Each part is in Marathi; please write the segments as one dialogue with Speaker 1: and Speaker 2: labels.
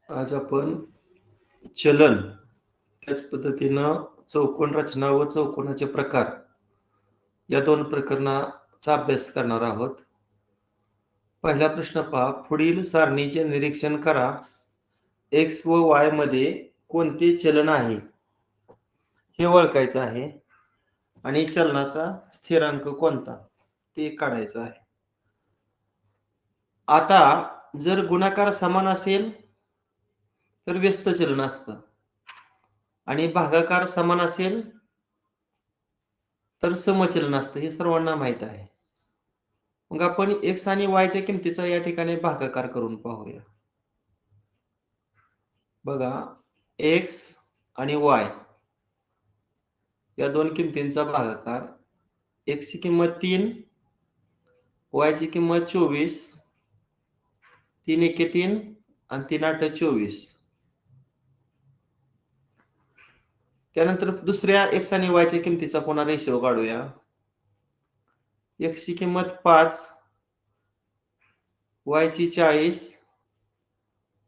Speaker 1: आज आपण चलन, त्याच पद्धतीनं चौकोन रचना व चौकोनाचे प्रकार या 2 प्रकरणाचा अभ्यास करणार आहोत. पहिला प्रश्न पहा, पुढील सारणीचे निरीक्षण करा. एक्स व वाय मध्ये कोणते चलन आहे हे ओळखायचं आहे आणि चलनाचा स्थिरांक कोणता ते काढायचं आहे. आता जर गुणाकार समान असेल तर व्यस्त चलन असतं आणि भागाकार समान असेल तर समचलन असतं, हे सर्वांना माहित आहे. मग आपण एक्स आणि वायच्या किमतीचा या ठिकाणी भागाकार करून पाहूया. बघा, एक्स आणि वाय या 2 किमतींचा भागाकार. एक्स ची किंमत 3, वाय ची किंमत 24, 3 एके 3 आणि 3 आठ 24. त्यानंतर दुसऱ्या एक्स आणि वायच्या किमतीचा पुन्हा रेशो काढूया. एक्स ची किंमत 5, वाय ची 40,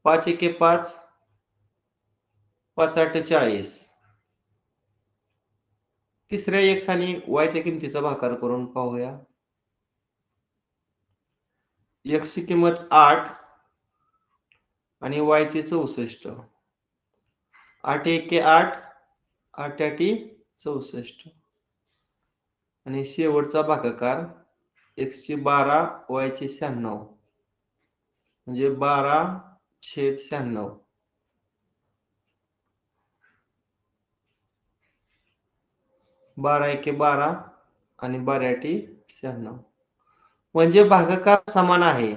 Speaker 1: 5 एके 5, 5 आठ 40. तिसऱ्या एक्स आणि वायच्या किमतीचा भागाकार करून पाहूया. एक्स ची किंमत 8 आणि वाय ची 64, 8 एके 8, 8 आठी 64. आणि शेवटचा भागाकार एक्स ची 12, वाय ची 96, म्हणजे 12/96. 12 एके 12 आणि 12 आठी 96. म्हणजे भागाकार समान आहे.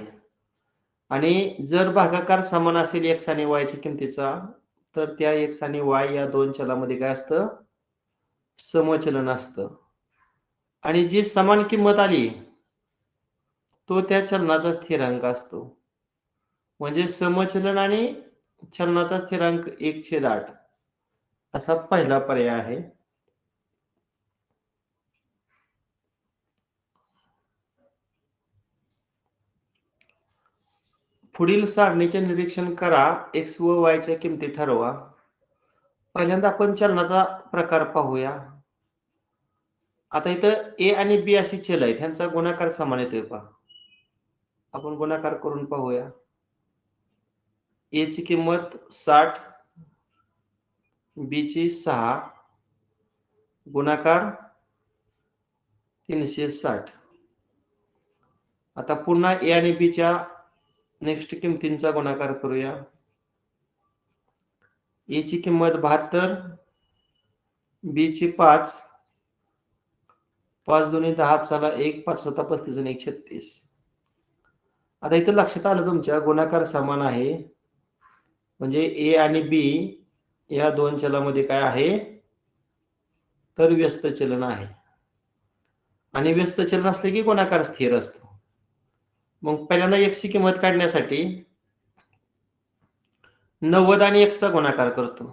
Speaker 1: आणि जर भागाकार समान असेल एक्स आणि वायच्या किमतीचा, तर त्या एक्स आणि वाय या 2 चलामध्ये काय असतं? समचलन असतं. आणि जी समान किंमत आली तो त्या चलनाचा स्थिरांक असतो. म्हणजे समचलन आणि चलनाचा स्थिरांक 1/8 असा पहिला पर्याय आहे. पुढील सारणीचे निरीक्षण करा. एक्स व वायच्या किमती ठरवा. पहिल्यांदा आपण चलनाचा प्रकार पाहूया. आता इथं ए आणि बी अशी चल आहेत, ह्यांचा गुणाकार समान येतोय पहा. आपण गुणाकार करून पाहूया. ए ची किंमत 60, बी ची 6, गुणाकार 360. आता पुन्हा ए आणि बी च्या नेक्स्ट किमतींचा गुणाकार करूया. ए ची किंमत 72, बी ची 5, 5 दोन्ही 10 चला 1, 5 सता 35 आणि 1 36. आता इथं लक्षात आलं तुमच्या गुणाकार समान आहे, म्हणजे ए आणि बी या 2 चलामध्ये काय आहे? तर व्यस्त चलन आहे. आणि व्यस्त चलन असले की गुणाकार स्थिर असतो. मग पहिल्यांदा x ची किंमत काढण्यासाठी 90 आणि x चा गुणाकार करतो.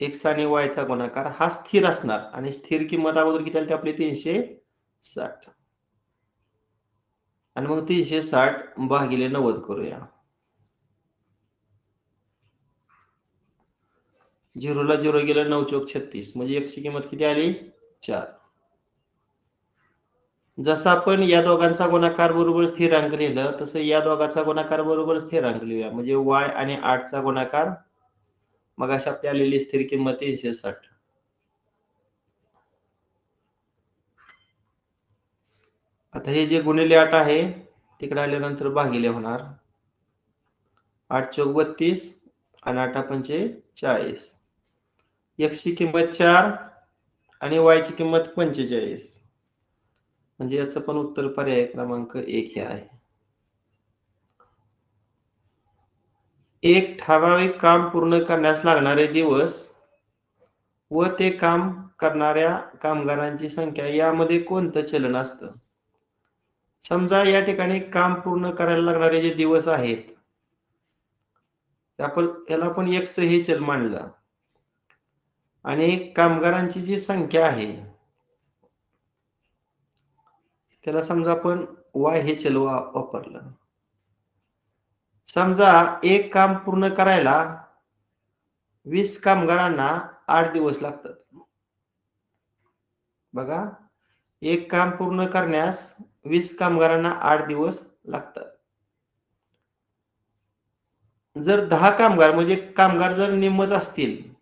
Speaker 1: x आणि y चा गुणाकार हा स्थिर असणार आणि स्थिर किंमत अगोदर किती आली आपली 360. आणि मग 360 भागिले 90 करूया. 0 ला 0 गेलं 9 चौक 36, म्हणजे x ची किंमत किती आली? 4. जसं आपण या दोघांचा गुणाकार बरोबर स्थिरांक लिहिलं, तसं या दोघांचा गुणाकार बरोबर स्थिरांक लिहूया. म्हणजे y आणि 8 चा गुणाकार, मग अशी आपली आलेली स्थिर किंमत 360. आता हे जे गुणिले 8 आहे तिकडे आल्यानंतर भागिले होणार. 8 चौक 32 आणि 8 पंचे 40. x ची किंमत 4 आणि y ची किंमत 45. म्हणजे याचं पण उत्तर पर्याय क्रमांक 1 हे आहे. एक ठराविक काम पूर्ण करण्यास लागणारे दिवस व ते काम करणाऱ्या कामगारांची संख्या यामध्ये कोणतं चलन असतं? समजा या ठिकाणी काम पूर्ण करायला लागणारे जे दिवस आहेत, याला आपण x हे चल मानलं आणि कामगारांची जी संख्या आहे त्याला समजा आपण y हे चल वापरलं. समजा एक काम पूर्ण करायला 20 कामगारांना 8 दिवस लागतात. बघा, एक काम पूर्ण करण्यास 20 कामगारांना 8 दिवस लागतात. जर 10 कामगार म्हणजे कामगार जर निम्मच असतील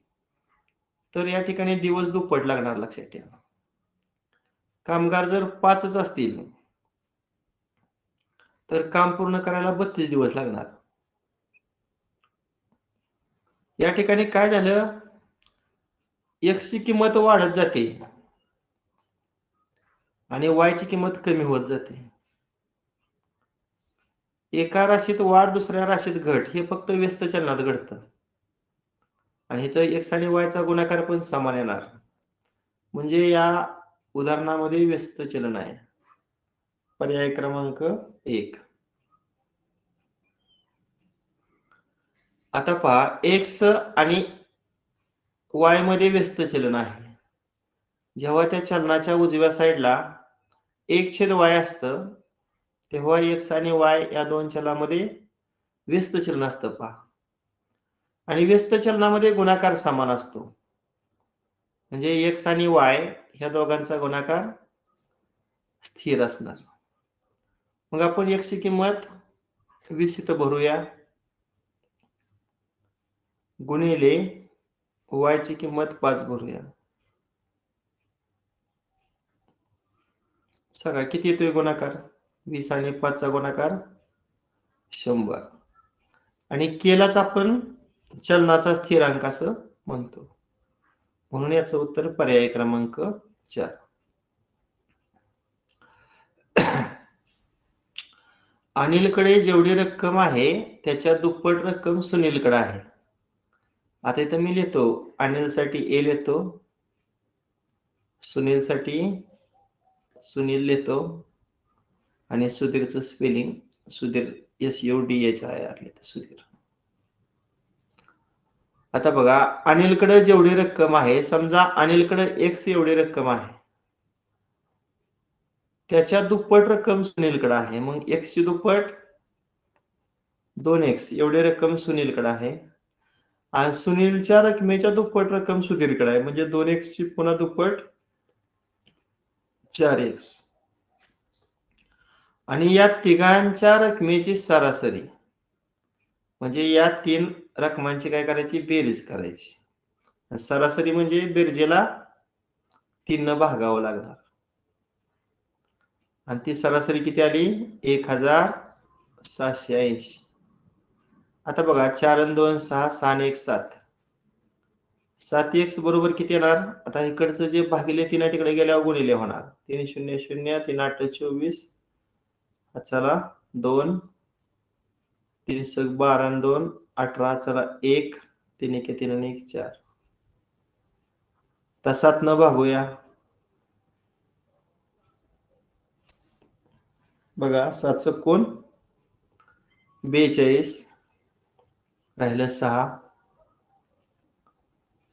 Speaker 1: तर या ठिकाणी दिवस दुप्पट लागणार, लक्षात ठेवा. कामगार जर 5च असतील तर काम पूर्ण करायला 32 दिवस लागणार. या ठिकाणी काय झालं, x ची किंमत वाढत जाते आणि y ची किंमत कमी होत जाते. एका राशीत वाढ दुसऱ्या राशीत घट हे फक्त व्यस्त चलनात घडतं आणि इथं x आणि y चा गुणाकार पण समान येणार. म्हणजे या उदाहरणामध्ये व्यस्त चलन आहे. पर्याय क्रमांक 1. आता पहा, x आणि y मध्ये व्यस्त चलन आहे. जेव्हा त्या चलनाच्या उजव्या साईडला 1/y असतं तेव्हा x आणि y या दोन चलामध्ये व्यस्त चलन असतं पहा. आणि व्यस्त चलनामध्ये गुणाकार समान असतो. म्हणजे x आणि y ह्या दोघांचा गुणाकार स्थिर असणार. मग आपण x ची किंमत 20 इथं भरूया, गुणिले y ची किंमत 5 भरूया. सांगा किती येतोय गुणाकार? 20 आणि 5 चा गुणाकार 100. आणि केलाच आपण चलनाचा स्थिरांक असं म्हणतो. म्हणून याचं उत्तर पर्याय क्रमांक 4. अनिलकडे जेवढी रक्कम आहे त्याच्या दुप्पट रक्कम सुनीलकडे आहे. आता इथं मी लिहितो, अनिलसाठी ए लिहितो, सुनीलसाठी सुनील लिहितो आणि सुधीरचं स्पेलिंग सुधीर SUDHIR लिहितो, सुधीर. आता बघा, अनिलकडे जेवढी रक्कम आहे, समजा अनिलकडे x एवढी रक्कम आहे, त्याच्या दुप्पट रक्कम सुनीलकडे आहे. मग x ची दुप्पट 2x एवढी रक्कम सुनीलकडे आहे आणि सुनीलच्या रकमेच्या दुप्पट रक्कम सुधीरकडे आहे. म्हणजे 2x ची पुन्हा दुप्पट 4x. आणि या तिघांच्या रकमेची सरासरी म्हणजे या 3 रकमांची काय करायची, बेरीज करायची. सरासरी म्हणजे बेरजेला 3 न भागावं लागणार आणि ती सरासरी किती आली, 1780. आता बघा, 4 आणि 2 6, 6 आणि 1 7. 7x बरोबर किती येणार? आता इकडचं जे भागिले 3 आहे तिकडे गेल्यावर गुणिले होणार. 3 0 0, 3 8 24. चला 2, 3 6 12 आणि 2 18. चला 1, 3 1 3 आणि 1 4. तर 7 न भागूया. बघा 7 कोण 42, राहिलं 6.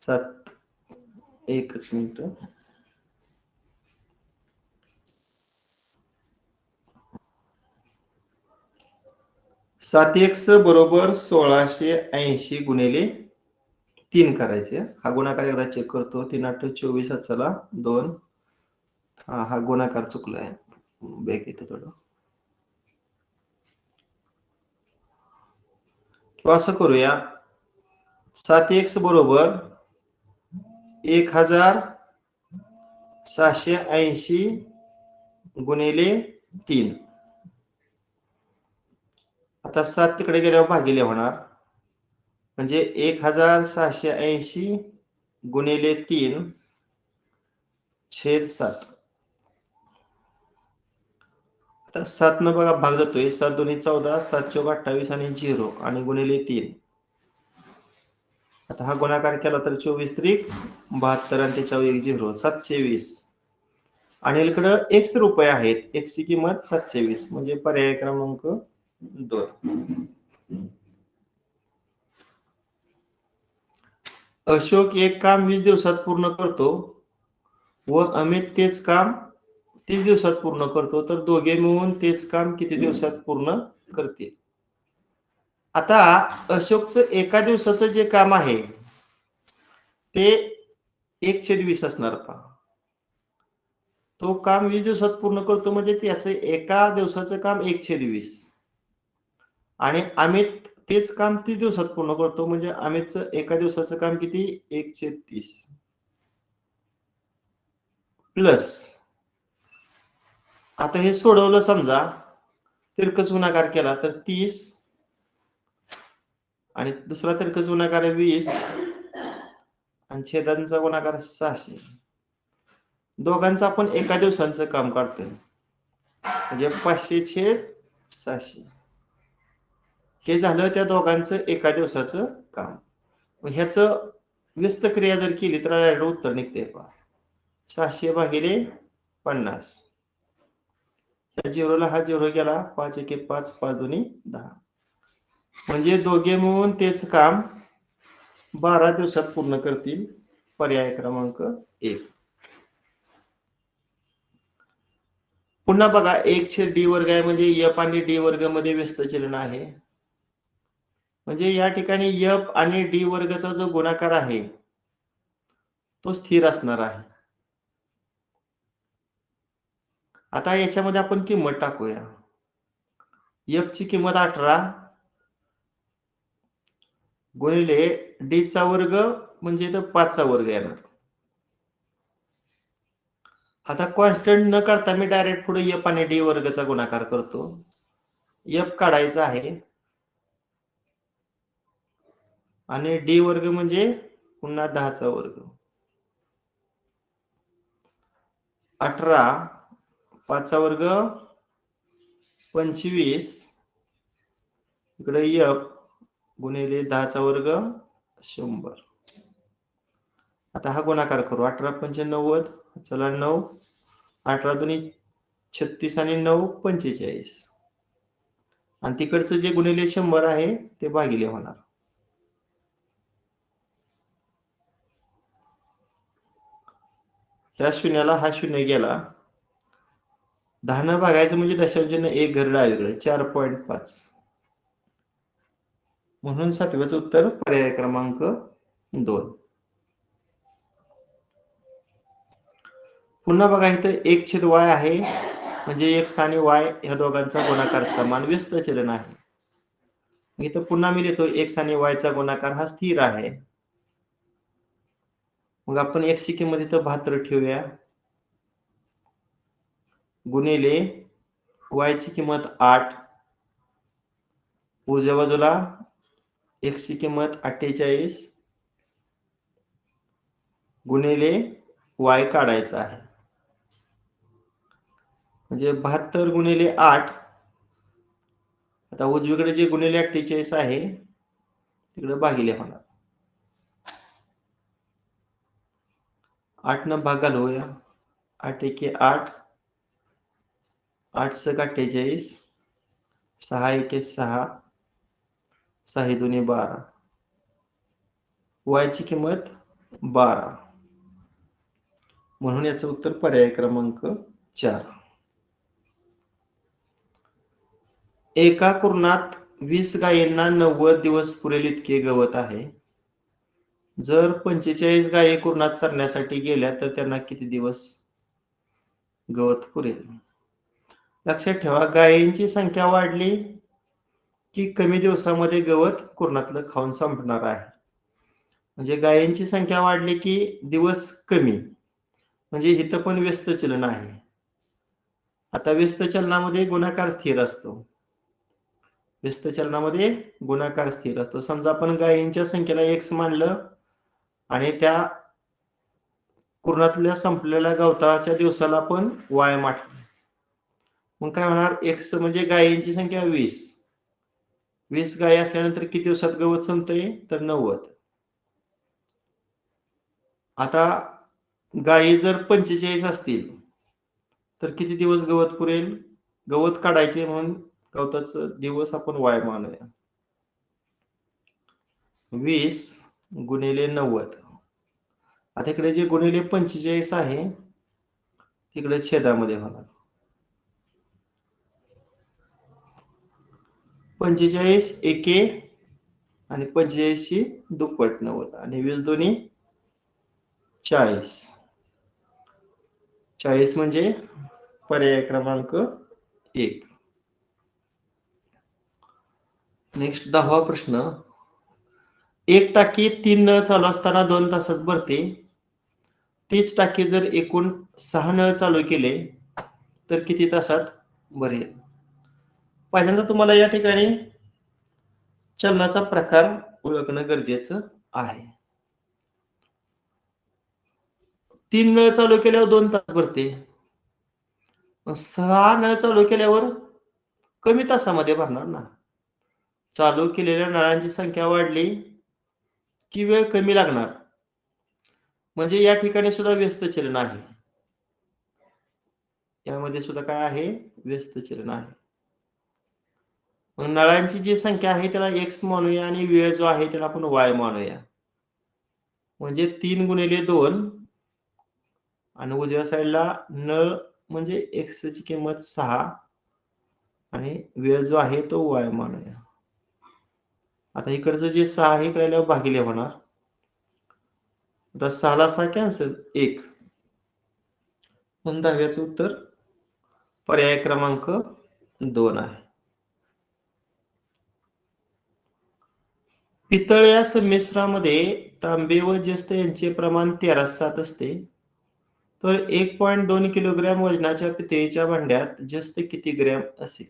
Speaker 1: 7 एकच मिनिट. 7x बरोबर 1680 गुणिले 3 करायचे. हा गुणाकार एकदा चेक करतो. 3 8 24. चला 2. हा गुणाकार चुकलाय, बॅक येतं थोडं. किंवा असं करूया, 7x बरोबर 1680 गुणिले 3. आता 7 तिकडे गेल्यावर भागिले होणार. म्हणजे 1680 गुणिले 3 छेद 7. आता 7 न बघा भाग जातोय. 7 2 14, 7 चौक 28 आणि 0 आणि गुणिले 3. आता हा गुणाकार केला तर 24 त्रिक 72 आणि त्याच्यावर 1 0, 720. अनिलकडे x रुपये आहेत, x ची किंमत 720. म्हणजे पर्याय क्रमांक 2. अशोक एक काम 20 दिवसात पूर्ण करतो व अमित तेच काम 30 दिवसात पूर्ण करतो, तर दोघे मिळून तेच काम किती दिवसात पूर्ण करतील? आता अशोकचं एका दिवसाचं जे काम आहे ते 1/20 असणार पहा. तो काम 20 दिवसात पूर्ण करतो म्हणजे त्याचं एका दिवसाचं काम 1/20 आणि अमित तेच काम 30 दिवसात पूर्ण करतो म्हणजे अमितचं एका दिवसाचं काम किती 1/30 प्लस आता हे सोडवलं समजा तिरकस गुणाकार केला तर 30 आणि दुसरा तिरकस गुणाकार 20 आणि छेदांचा गुणाकार 600 दोघांचं आपण एका दिवसाचं काम काढतोय म्हणजे 500/600 हे झालं त्या दोघांचं एका दिवसाचं काम. ह्याचं व्यस्त क्रिया जर केली तर डायरेक्ट उत्तर निघते पहा 600/50 ह्या झिरोला हा झिरो गेला 5 एके 5 5 दोन्ही 10 म्हणजे दोघे मिळून तेच काम 12 दिवसात पूर्ण करतील. पर्याय क्रमांक 1. पुन्हा बघा 1/d वर्ग आहे म्हणजे f आणि d वर्ग मध्ये व्यस्त चलन आहे. म्हणजे या ठिकाणी f आणि d वर्गाचा जो गुणाकार आहे तो स्थिर असणार आहे. आता याच्यामध्ये आपण किंमत टाकूया. f ची किंमत 18 गुणिले d चा वर्ग म्हणजे इथं 5 चा वर्ग येणार. आता कॉन्स्टंट न करता मी डायरेक्ट पुढे f आणि d वर्गाचा गुणाकार करतो. f काढायचा आहे आणि d वर्ग म्हणजे पुन्हा 10 चा वर्ग 18 5 चा वर्ग 25 इकडे f गुणिले 10 चा वर्ग 100. आता हा गुणाकार करू 18 पंचे 90 चला 9 18 दुनी 36 आणि 9 45 आणि तिकडचं जे गुणिले 100 आहे ते भागिले होणार. ह्या शून्याला हा शून्य गेला 10 न भागायचं म्हणजे दशांश चिन्ह 1 घर डावीकडे 4.5 म्हणून 7व्याचं उत्तर पर्याय क्रमांक 2. पुन्हा बघा इथं 1/y आहे म्हणजे x आणि y ह्या दोघांचा गुणाकार समान व्यस्त चलन आहे. इथं पुन्हा मी लिहितो x आणि y चा गुणाकार हा स्थिर आहे. मग आपण x ची किंमत इथं 72 ठेवूया गुणिले y ची किंमत 8 उजव्या बाजूला x ची किंमत 48 गुणिले y काढायचा आहे म्हणजे 72 गुणिले 8 आता उजवीकडे जे गुणिले 48 आहे तिकडे भागिले होणार 8 न भाग घालूया 8 एके 8 8 सक 48 6 एके 6 6 दुनी 12 y ची किंमत 12 म्हणून याचं उत्तर पर्याय क्रमांक 4. एका कुरणात 20 गायींना 90 दिवस पुरेल इतके गवत आहे. जर 45 गायी कुरणात चरण्यासाठी गेल्या तर त्यांना किती दिवस गवत पुरेल? लक्षात ठेवा गायींची संख्या वाढली की कमी दिवसामध्ये गवत कुरणातलं खाऊन संपणार आहे. म्हणजे गायींची संख्या वाढली की दिवस कमी म्हणजे इथं पण व्यस्त चलन आहे. आता व्यस्त चलनामध्ये गुणाकार स्थिर असतो. व्यस्त चलनामध्ये गुणाकार स्थिर असतो. समजा आपण गायींच्या संख्येला x मानलं आणि त्या कुरणातल्या संपलेल्या गवताच्या दिवसाला आपण y मानलं. मग काय होणार x म्हणजे गायींची संख्या 20. 20 गायी असल्यानंतर किती दिवसात गवत संपतंय तर 90. आता गायी जर 45 असतील तर किती दिवस गवत पुरेल? गवत काढायचे म्हणून गवताचं दिवस आपण y मानूया 20 गुणिले 90. आता इकडे जे गुणिले 45 आहे तिकडे छेदामध्ये होणार 45 एके आणि 85 दुप्पट 90 आणि 20 दोन्ही 40. 40 म्हणजे पर्याय क्रमांक 1. नेक्स्ट 10वा प्रश्न. एक टाकी 3 नळ चालू असताना 2 तासात भरते. तीच टाकी जर एकूण 6 नळ चालू केले तर किती तासात भरेल? पहिल्यांदा तुम्हाला या ठिकाणी चलनाचा प्रकार ओळखणं गरजेचं आहे. 3 नळ चालू केल्यावर 2 तास भरते. 6 नळ चालू केल्यावर कमी तासामध्ये भरणार ना. चालू केलेल्या नळांची संख्या वाढली की वेळ कमी लागणार. म्हणजे या ठिकाणी सुद्धा व्यस्त चलन आहे. यामध्ये सुद्धा काय आहे? व्यस्त चलन आहे. मग नळांची जी संख्या आहे त्याला x मानूया आणि वेळ जो आहे त्याला आपण y मानूया. म्हणजे 3 गुणिले 2 आणि उजव्या साईडला नळ म्हणजे x ची किंमत 6 आणि वेळ जो आहे तो y मानूया. आता इकडचं जे 6 आहे इकडे भागिले होणार. आता 6 ला 6 कॅन्सल 1. म्हणून 10व्याचं उत्तर पर्याय क्रमांक 2 आहे. पितळ या संमिश्रामध्ये तांबे व जस्त यांचे प्रमाण 13:7 असते. तर 1.2 किलोग्रॅम वजनाच्या पितळेच्या भांड्यात जस्त किती ग्रॅम असेल?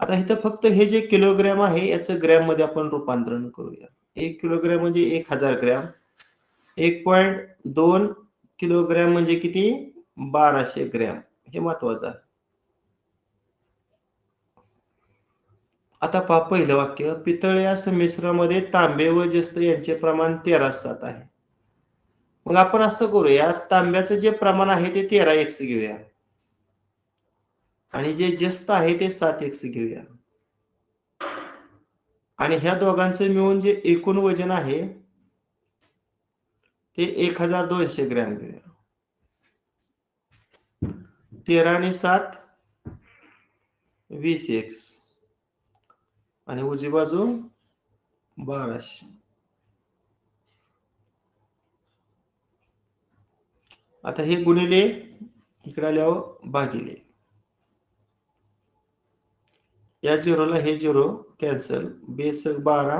Speaker 1: आता इथं फक्त हे जे किलोग्रॅम आहे याचं ग्रॅम मध्ये आपण रूपांतरण करूया. 1 किलोग्रॅम म्हणजे 1000 ग्रॅम. 1.2 किलोग्रॅम म्हणजे किती? 1200 ग्रॅम. हे महत्वाचं आहे. आता पहा पहिलं वाक्य. पितळ या संमिश्रामध्ये तांबे व जस्त यांचे प्रमाण 13:7 आहे. मग आपण असं करूया, तांब्याचं जे प्रमाण आहे ते 13x घेऊया आणि जे जस्त आहे ते 7x घेऊया आणि ह्या दोघांचं मिळून जे एकूण वजन आहे ते 1200 ग्रॅम घेऊया. 13 आणि 7 20x आणि उजवी बाजू 1200. आता हे गुणिले इकडे आल्यावर भागिले. या झिरोला हे झिरो कॅन्सल. बेस 12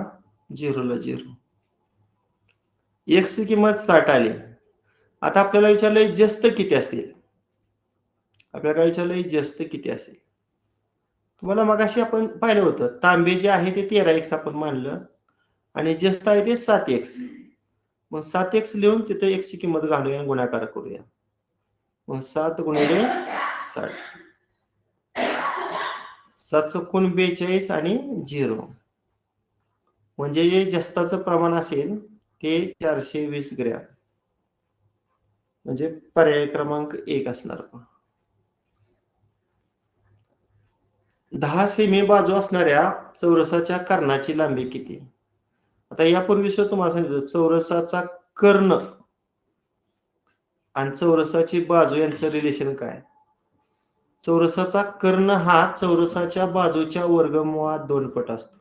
Speaker 1: झिरोला 0. x ची किंमत 60 आली. आता आपल्याला विचारलंय जस्त किती असेल? आपल्याला काय विचारलंय? जस्त किती असेल? तुम्हाला मगाशी आपण पाहिलं होतं तांबे जे आहे ते 13x आपण मानलं आणि जस्त आहे ते 7x. मग 7x लिहून तिथे x ची किंमत घालूया आणि गुणाकार करूया. मग 7 गुणिले 60. 7 चौकोन 42 आणि 0. म्हणजे जे जस्ताचं प्रमाण असेल ते 420 ग्रॅम. म्हणजे पर्याय क्रमांक 1 असणार. 10 सेमी बाजू असणाऱ्या चौरसाच्या कर्णाची लांबी किती? आता यापूर्वी तुम्हाला सांगितलं चौरसाचा कर्ण आणि चौरसाची बाजू यांचं रिलेशन काय? चौरसाचा कर्ण हा चौरसाच्या बाजूच्या वर्गमुळात 2 पट असतो.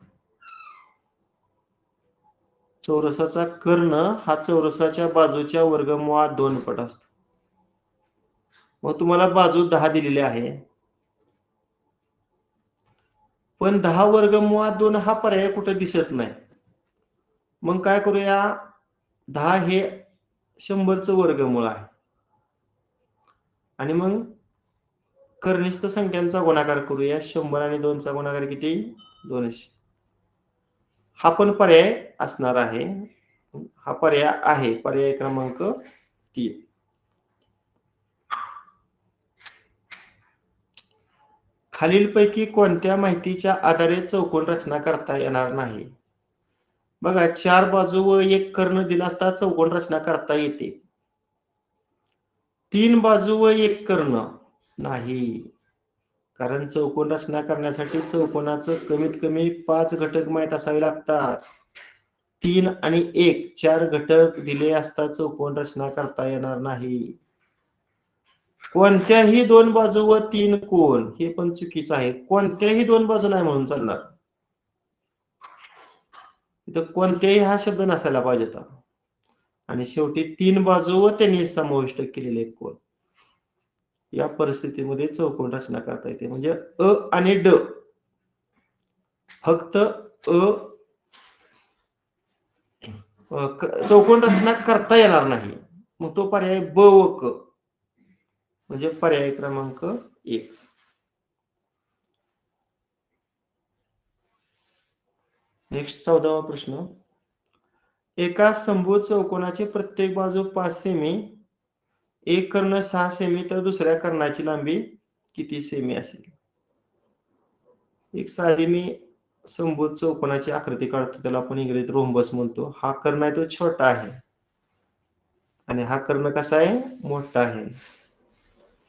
Speaker 1: चौरसाचा कर्ण हा चौरसाच्या बाजूच्या वर्गमुळात 2 पट असतो. मग तुम्हाला बाजू 10 दिलेली आहे. पण 10 वर्गमुळात 2 हा पर्याय कुठे दिसत नाही. मग काय करूया? 10 हे 100चं वर्गमूळ आहे आणि मग कर्निष्ठ संख्यांचा गुणाकार करूया. 100 आणि 2 चा गुणाकार किती? 200. हा पण पर्याय असणार आहे. हा पर्याय आहे. पर्याय क्रमांक 3. खालीलपैकी कोणत्या माहितीच्या आधारे चौकोन रचना करता येणार नाही? बघा 4 बाजू व 1 कर्ण दिला असता चौकोन रचना करता येते. 3 बाजू व 1 कर्ण नाही. कारण चौकोन रचना करण्यासाठी चौकोनाचं कमीत कमी 5 घटक माहित असावे लागतात. 3 आणि 1 4 घटक दिले असता चौकोन रचना करता येणार नाही. कोणत्याही 2 बाजू व 3 कोन हे पण चुकीचं आहे. कोणत्याही 2 बाजू नाही म्हणून चालणार. इथं कोणत्याही हा शब्द नसायला पाहिजे होता. आणि शेवटी 3 बाजू व त्यांनी समाविष्ट केलेले कोन. या परिस्थितीमध्ये चौकोन रचना करता येते. म्हणजे अ आणि ड फक्त चौकोन रचना करता येणार नाही. मग तो पर्याय ब व क म्हणजे पर्याय क्रमांक 1. नेक्स्ट 14वा प्रश्न. एका समभुज चौकोनाची प्रत्येक बाजू 5 सेमी, एक कर्ण 6 सेमी तर दुसऱ्या कर्णाची लांबी किती सेमी असेल? एक साधी मी समभुज चौकोनाची आकृती काढतो, त्याला आपण इंग्रजीत रोम्बस म्हणतो. हा कर्ण आहे तो छोटा आहे आणि हा कर्ण कसा आहे? मोठा आहे.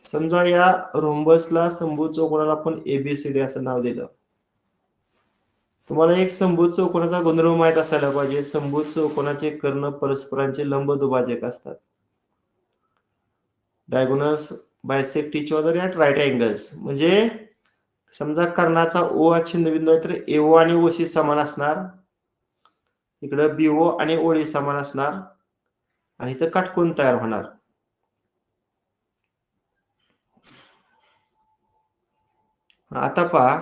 Speaker 1: समजा या रोम्बसला समभुज चौकोनाला आपण एबीसीडी असं नाव दिलं. तुम्हाला एक समभुज चौकोनाचा गुणधर्म माहित असायला पाहिजे. समभुज चौकोनाचे कर्ण परस्परांचे लंब दुभाजक असतात. Diagonals bisect each other at right angles. म्हणजे समजा कर्णाचा ओ हा छिन्नबिंदू आहे, तर एओ आणि ओशी समान असणार. इकडं बीओ आणि ओडी समान असणार आणि इथं काटकोन तयार होणार. आता पहा,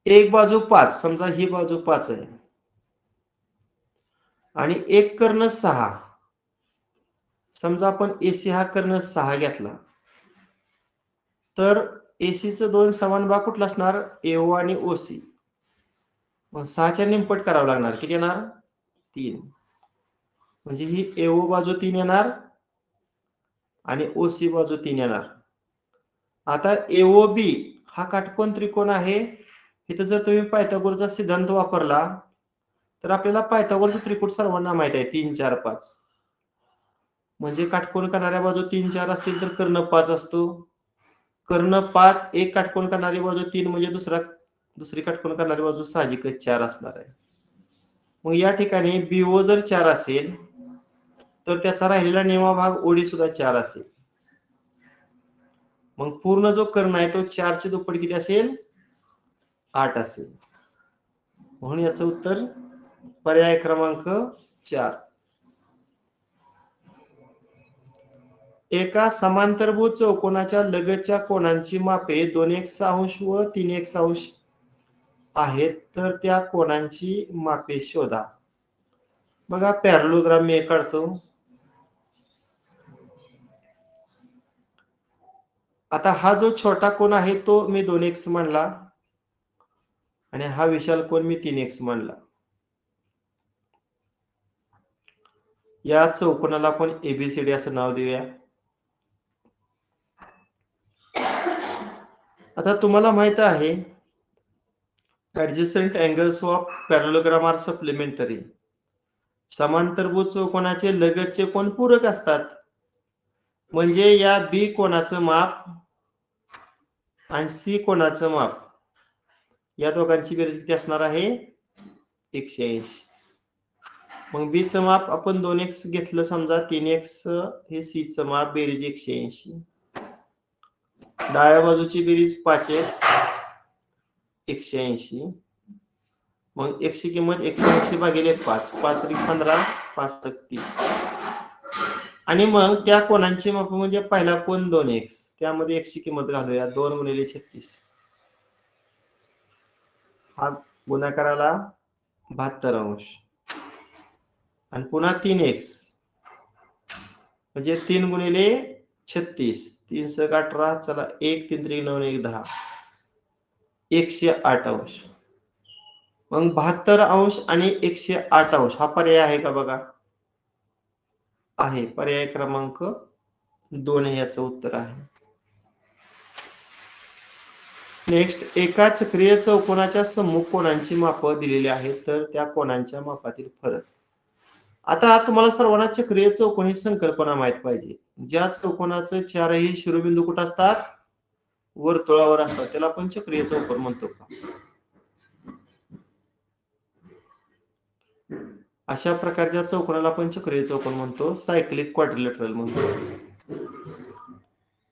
Speaker 1: एक बाजू 5, समजा ही बाजू 5 आहे आणि एक कर्ण 6. समजा आपण एसी हा कर्ण 6 घेतला, तर एसीचं 2 समान भाग कुठला असणार? एओ आणि ओसी. मग 6च्या निमपट करावं लागणार. किती येणार? 3. म्हणजे ही एओ बाजू 3 येणार आणि ओसी बाजू 3 येणार. आता एओबी हा काटकोन त्रिकोण आहे. इथं जर तुम्ही पायथागोरसचा सिद्धांत वापरला, तर आपल्याला पायथागोरचा त्रिकोण सर्वांना माहित आहे, 3, 4, 5. म्हणजे काटकोन करणाऱ्या बाजू 3, 4 असतील तर कर्ण 5 असतो. कर्ण 5, एक काटकोन करणारी बाजू 3 म्हणजे दुसरी काटकोन करणारी बाजू साहजिकच 4 असणार आहे. मग या ठिकाणी बीओ जर 4 असेल, तर त्याचा राहिलेला निम्मा भाग ओडी सुद्धा 4 असेल. मग पूर्ण जो कर्ण आहे तो 4 ची दुप्पट किती असेल? 8 असेल. म्हणून याचं उत्तर पर्याय क्रमांक 4. एका समांतरभुज चौकोनाच्या लगतच्या कोनांची मापे 2x व 3x आहेत, तर त्या कोनांची मापे शोधा. बघा, पॅरलोग्राम मी काढतो. आता हा जो छोटा कोन आहे तो मी 2x मानला आणि हा विशाल कोन मी 3x मानला. या चौकोनाला आपण एबीसीडी असं नाव देऊया. आता तुम्हाला माहित आहे, adjacent angles of parallelogram are supplementary. समांतरभुज चौकोनाचे लगतचे कोन पूरक असतात. म्हणजे या बी कोनाचं माप आणि सी कोनाचं माप या दोघांची बेरीज किती असणार आहे? 180. मग बी चं माप आपण 2x घेतलं, समजा 3x हे सी चं माप, बेरीज 180. डाव्या बाजूची बेरीज 5x 180. मग x ची किंमत 180 भागिले 5, 5 त्रिक 15, 5 त्रिक 30. आणि मग त्या कोनांची माप म्हणजे पहिला कोन 2x, त्यामध्ये x ची किंमत घालूया, 2 गुणिले 36. हा गुणाकाराला 72 अंश आणि पुन्हा 3x म्हणजे 3 गुणिले 36, 3 × 18, चला 1 3 3 9 1 10, 108 अंश. मग 72 अंश आणि 108 अंश हा पर्याय आहे का? बघा, आहे. पर्याय क्रमांक 2 याचं उत्तर आहे. नेक्स्ट, एका चक्रीय चौकोनाच्या सम्मुख कोनांची माप दिलेली आहेत, तर त्या कोनांच्या मापातील फरक. आता तुम्हाला सर्वांना चक्रीय चौकोन ही संकल्पना माहित पाहिजे. ज्या चौकोनाचं 4ही शिरोबिंदू कुठं असतात? वर्तुळावर असतात, त्याला आपण चक्रीय चौकोन म्हणतो. अशा प्रकारच्या चौकोनाला आपण चक्रीय चौकोन म्हणतो, सायक्लिक क्वाड्रिलेटरल म्हणतो.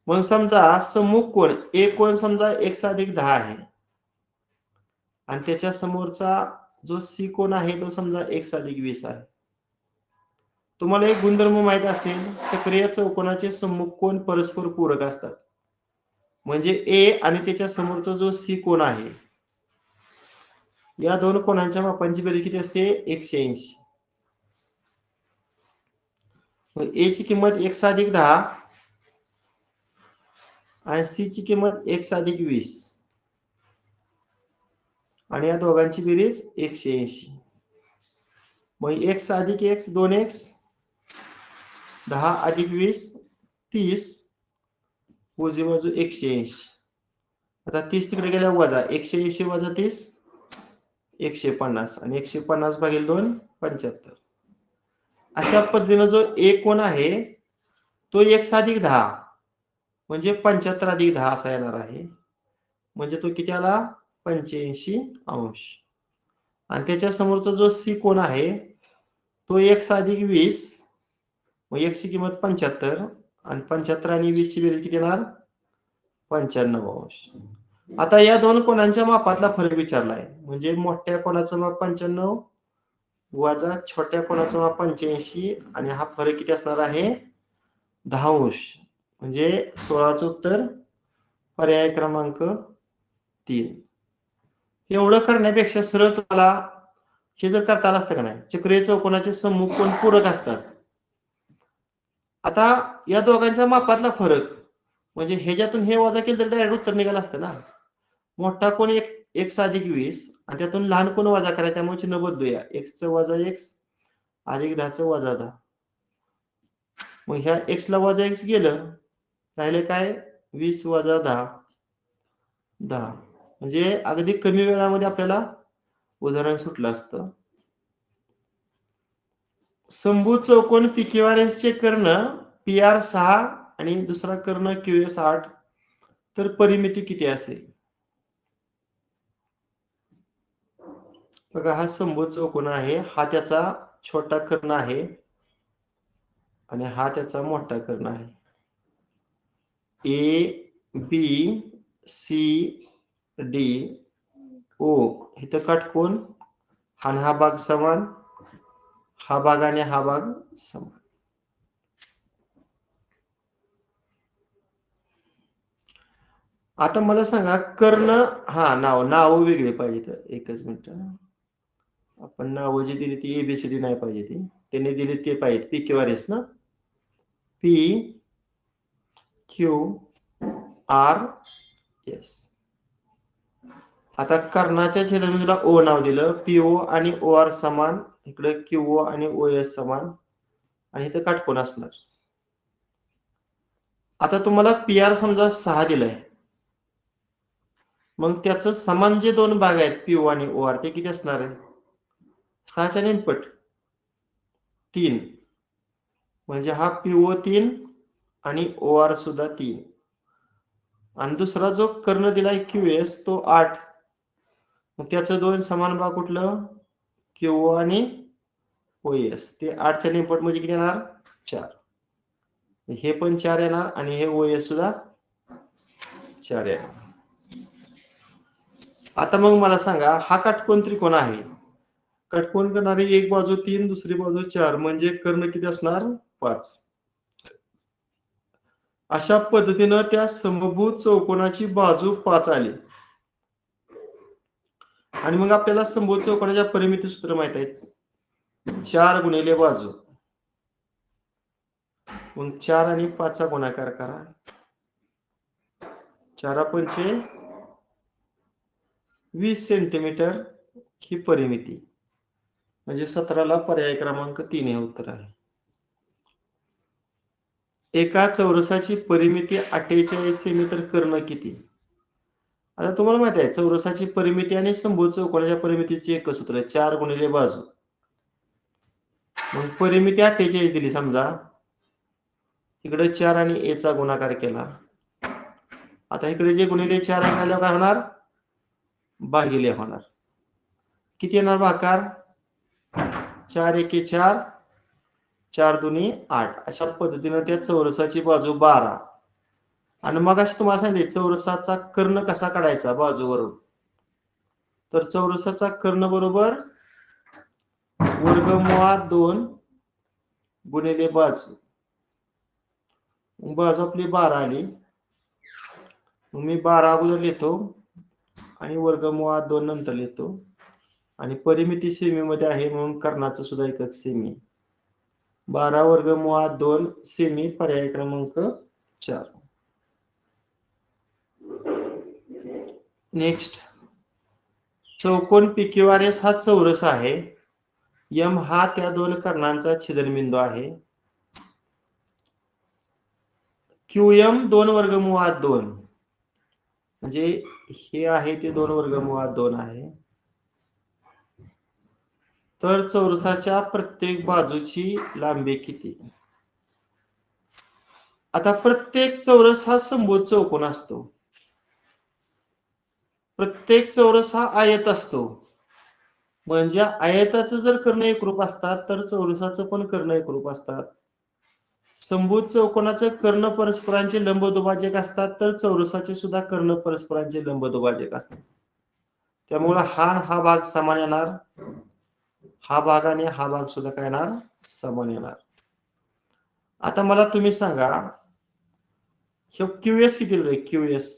Speaker 1: मग समजा सम्मुख कोन, एक कोन समजा x + 10 आहे आणि त्याच्या समोरचा जो सी कोण आहे तो समजा x अधिक 20 आहे. तुम्हाला एक गुणधर्म माहित असेल, चक्रीय चौकोनाचे सम्मुख कोन परस्पर पूरक असतात. म्हणजे ए आणि त्याच्या समोरचा जो सी कोन आहे, या दोन कोनांच्या मापांची बेरीज किती असते? 180. ए ची किंमत x अधिक 10 आणि सी ची किंमत x अधिक 20 आणि या दोघांची बेरीज 180. मग x अधिक x 2x 10 अधिक 20 30 उजवी बाजू 180. आता 30 तिकडे गेल्या वजा 180 वजा 30 150 आणि 150 भागिले 2 75. अशा पद्धतीने जो एक कोन आहे तो x अधिक 10 म्हणजे 75 अधिक 10 असा येणार आहे. म्हणजे तो किती आला? 85 अंश. आणि त्याच्या समोरचा जो सी कोन आहे तो x अधिक 20, मग x ची किंमत 75 आणि 75 आणि 20 ची बेरीज किती येणार? 95 अंश. आता या दोन कोनांच्या मापातला फरक विचारलाय. म्हणजे मोठ्या कोनाचं माप 95 वजा छोट्या कोनाचं माप 85 आणि हा फरक किती असणार आहे? 10 अंश. म्हणजे 16चं उत्तर पर्याय क्रमांक 3. एवढं करण्यापेक्षा सरळ तुम्हाला हे जर करता आलं असतं का नाही, चक्रीय चौकोनाचे सम्मुख कोन पूरक असतात. आता या दोघांच्या मापातला फरक म्हणजे ह्याच्यातून हे वजा केलं तर डायरेक्ट उत्तर निघालं असतं ना. मोठा कोन x अधिक 20 आणि त्यातून लहान कोन वजा करायचा, त्यामुळे चिन्ह बदलूया. x चं वजा x अधिक 10 चं वजा 10. मग ह्या x ला वजा x गेलं, राहिले काय? 20 वजा 10 10. म्हणजे अगदी कमी वेळामध्ये आपल्याला उदाहरण सुटलं असतं. समभुज चौकोन PQRS चे कर्ण PR 6 आणि दुसरा कर्ण QS 8, तर परिमिती किती असेल? बघा, हा समभुज चौकोन आहे, हा त्याचा छोटा कर्ण आहे आणि हा त्याचा मोठा कर्ण आहे. A B C D O इथं काटकोन, हा भाग समान, हा भाग आणि हा भाग समान. आता मला सांगा कर्ण, नाव वेगळे पाहिजे. एकच मिनिट, आपण नाव जी दिली ती ABCD नाही पाहिजे, ती त्यांनी दिली ते पाहिजे. PQRS ना, PQRS. आता कर्णाच्या छेदनबिंदूला O नाव दिलं. PO आणि OR समान, इकडे QO आणि OS समान आणि इथं काटकोन असणार. आता तुम्हाला PR समजा 6 दिलाय, मग त्याचं समान जे दोन भाग आहेत PO आणि OR ते किती असणार आहे? 6च्या निमपट 3. म्हणजे हा PO 3 आणि OR सुद्धा 3. आणि दुसरा जो कर्ण दिलाय QS तो 8. मग त्याचं दोन समान भाग कुठलं? QO आणि OS. ते 8च्या निमपट म्हणजे किती येणार? 4. हे पण 4 येणार आणि हे OS सुद्धा 4 येणार. आता मग मला सांगा, हा काटकोन त्रिकोण आहे. काटकोन करणारी एक बाजू 3, दुसरी बाजू 4, म्हणजे कर्ण किती असणार? 5. अशा पद्धतीनं त्या समभुज चौकोनाची बाजू 5 आली. आणि मग आपल्याला समभुज चौकोनाच्या परिमिती सूत्र माहित आहेत. 4 गुणिले बाजू, मग 4 आणि 5 चा गुणाकार करा. 4 पंचे 20 सेंटीमीटर ही परिमिती, म्हणजे 17ला पर्याय क्रमांक 3 हे उत्तर आहे. एका चौरसाची परिमिती 48 सेमी तर कर्ण किती? आता तुम्हाला माहित आहे चौरसाची परिमिती आणि समभुज चौकोनाच्या परिमितीचे एकच सूत्र आहे, 4 गुणिले बाजू. मग परिमिती 48 दिली समजा, इकडे 4 आणि a चा गुणाकार केला. आता इकडे जे गुणिले 4 आल्यावर काय होणार? भागिले होणार. किती येणार भागाकार? 4 एके 4, 4 दुनी 8. अशा पद्धतीने त्या चौरसाची बाजू 12. आणि मग अशी तुम्हाला सांगितले चौरसाचा कर्ण कसा काढायचा बाजूवरून, तर चौरसाचा कर्ण बरोबर वर्गमुळात 2 गुणिले बाजू. बाजू आपली 12 आली. मी 12 अगोदर लिहितो आणि वर्गमुळात 2 नंतर लिहितो. आणि परिमिती सेमीमध्ये आहे म्हणून कर्णाचं सुद्धा एकक सेमी. 12 वर्गमुळात 2 सेमी, पर्याय क्रमांक 4. नेक्स्ट, चौकोन PQRS हा चौरस आहे. M हा त्या दोन कर्णांचा छेदनबिंदू आहे. QM 2 वर्गमुळात 2 म्हणजे हे आहे ते 2 वर्गमुळात 2 आहे. तर चौरसाच्या प्रत्येक बाजूची लांबी किती? आता प्रत्येक चौरस हा समभुज चौकोन असतो. प्रत्येक चौरस हा आयत असतो. म्हणजे आयताचं जर कर्ण एकरूप असतात तर चौरसाचं पण कर्ण एकरूप असतात. समभुज चौकोनाचे कर्ण परस्परांचे लंबदुभाजक असतात तर चौरसाचे सुद्धा कर्ण परस्परांचे लंबदुभाजक असतात. त्यामुळे हा भाग समान येणार, हा भाग आणि हा भाग सुद्धा काय येणार? समान येणार. आता मला तुम्ही सांगा, QS किती रे? QS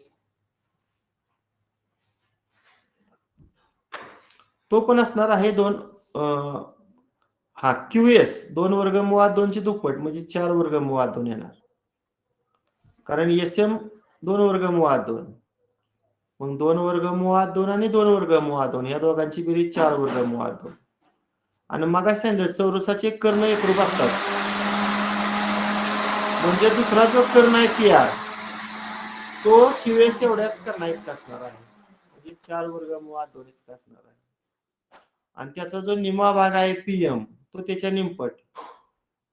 Speaker 1: तो पण असणार आहे 2 QS 2 वर्गमुळात 2 ची दुप्पट म्हणजे 4 वर्गमुळात 2 येणार. कारण SM 2 वर्गमुळात 2. मग 2 वर्गमुळात 2 आणि 2 वर्गमुळात 2 या दोघांची बेरीज 4 वर्गमुळात 2. आणि मग काय सांगितलं, चौरसाचे कर्ण एकरूप असतात. म्हणजे दुसरा जो कर्ण आहे PR तो QS एवढ्याच कर्ण इतका असणार आहे. म्हणजे 4 वर्गमुळात 2 इतका असणार आहे. आणि त्याचा जो निम्मा भाग आहे PM तो त्याच्या निमपट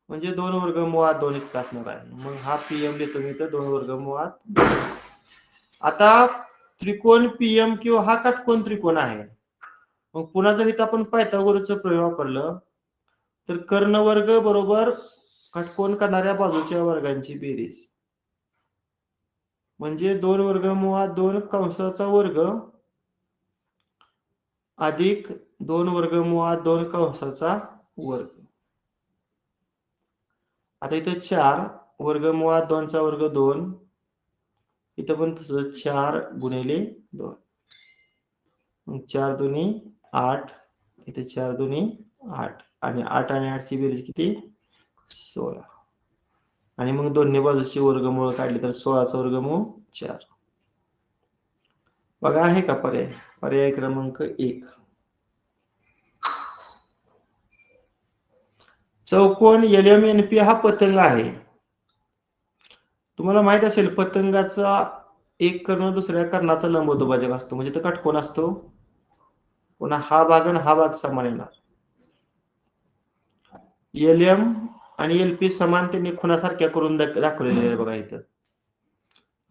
Speaker 1: म्हणजे 2 वर्गमुळात 2 इतका असणार आहे. मग हा PM लिहितो मी तर 2 वर्गमुळात. आता त्रिकोण PMQ हा काटकोन त्रिकोण आहे. मग पुन्हा जर इथं आपण पायथागोरसचा प्रमेय वापरलं तर कर्ण वर्ग बरोबर काटकोन करणाऱ्या बाजूच्या वर्गांची बेरीज म्हणजे 2 वर्गमुळात 2 कंसाचा वर्ग अधिक 2 वर्गमुळात 2 कंसाचा वर्ग. आता इथे 4 वर्गमुळात 2 चा वर्ग 2, इथं पण तसं 4 गुणिले 2. मग 4 दुनी 8, इथे 4 दुनी 8 आणि 8 आणि 8 ची बेरीज किती? 16. आणि मग दोन्ही बाजूची वर्गमूळ काढली तर 16 चा वर्गमूळ 4. बघा आहे का पर्याय? पर्याय क्रमांक 1. चौकोन LMNP हा पतंग आहे. तुम्हाला माहित असेल पतंगाचा एक कर्ण दुसऱ्या कर्णाचा लंबदुभाजक असतो म्हणजे तो काटकोन असतो. पुन्हा हा भाग आणि हा भाग समान येणार. LM आणि LP समान त्यांनी खुणासारख्या करून दाखवलेले आहे बघा इथं.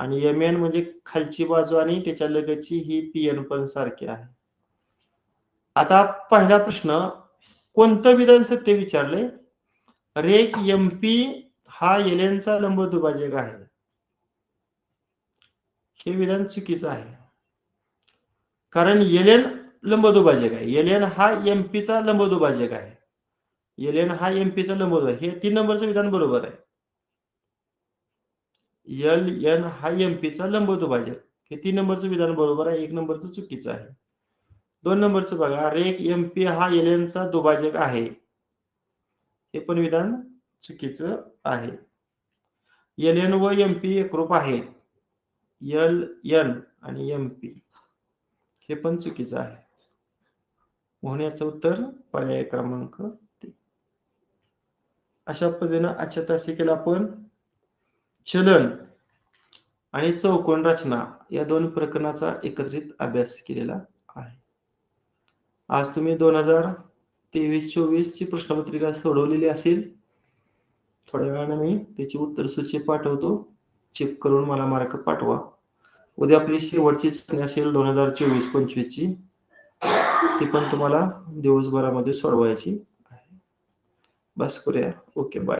Speaker 1: आणि MN म्हणजे खालची बाजू आणि त्याच्या लगतची ही PN पण सारखी आहे. आता पहिला प्रश्न, कोणतं विधान सत्य विचारले? रेख MP हा LN चा लंबदुभाजक आहे. हे विधान चुकीचं आहे. कारण LN लंबदुभाजक आहे. LN हा MP चा लंबदुभाजक आहे. LN हा MP चा लंबदुभाजक, हे 3 नंबरचं विधान बरोबर आहे. LN हा MP चा लंबदुभाजक, हे 3 नंबरचं विधान बरोबर आहे. 1 नंबरचं चुकीचं आहे. 2 नंबरचं बघा, रेख MP हा LN चा दुभाजक आहे, हे पण विधान चुकीचं आहे. LN व MP एकरूप आहेत. LN आणि MP हे पण चुकीचं आहे. म्हणून याचं उत्तर पर्याय क्रमांक 3. अशा पद्धतीने आजच्या तासिकेला आपण चलन आणि चौकोन रचना या 2 प्रकरणाचा एकत्रित अभ्यास केलेला आहे. आज तुम्ही 2023-24 ची प्रश्नपत्रिका सोडवलेली असेल. थोड्या वेळाने मी त्याची उत्तर सूची पाठवतो. चेक करून मला मार्क पाठवा. उद्या आपली शेवटची चाचणी असेल 2024-25 ची. ती पण तुम्हाला दिवसभरामध्ये सोडवायची आहे. बस करूया. Okay, bye.